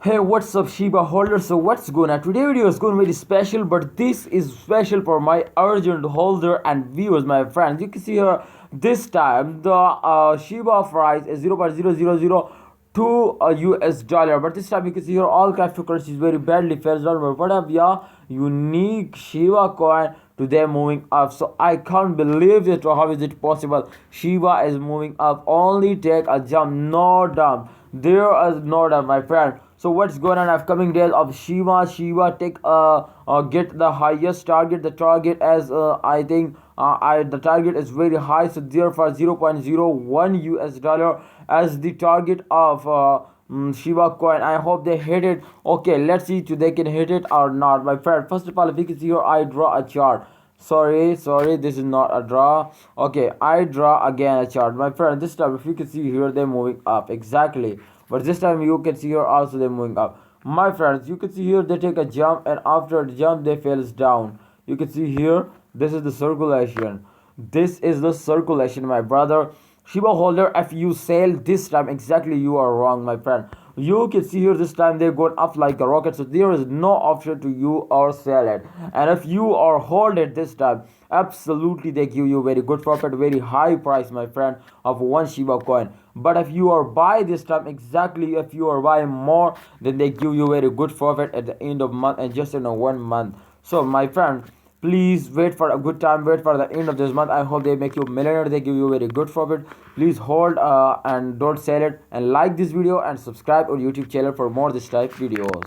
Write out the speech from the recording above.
Hey, what's up, Shiba holder? So what's going on? Today video is going to be very special, but this is special for my urgent holder and viewers, my friends. You can see here this time the Shiba price is 0.0002 US dollar, but this time you can see here all cryptocurrencies very badly fell down. But what have ya unique Shiba coin today moving up? So I can't believe it. How is it possible? Shiba is moving up. Only take a jump, no dump. There is no doubt, my friend. So what's going on upcoming days of Shiba? Shiba take get the highest target. The target as I think I the target is very high. So therefore 0.01 US dollar as the target of Shiba coin. I hope they hit it. Okay, let's see if they can hit it or not, my friend. First of all, if you can see here, I draw a chart. Sorry, this is not a draw. Okay, I draw again a chart, my friend. This time if you can see here, they're moving up exactly, but this time you can see here also they're moving up, my friends. You can see here they take a jump, and after the jump they falls down. You can see here this is the circulation. This is the circulation, my brother. Shiba holder, if you sell this time, exactly you are wrong, my friend. You can see here this time they're going up like a rocket, so there is no option to you or sell it. And if you are hold it this time, absolutely they give you very good profit, very high price, my friend, of one Shiba coin. But if you are buy this time, exactly if you are buying more, then they give you very good profit at the end of month and just in a 1 month. So my friend, please wait for a good time, wait for the end of this month. I hope they make you millionaire, they give you very good profit. Please hold and don't sell it, and like this video and subscribe on YouTube channel for more this type videos.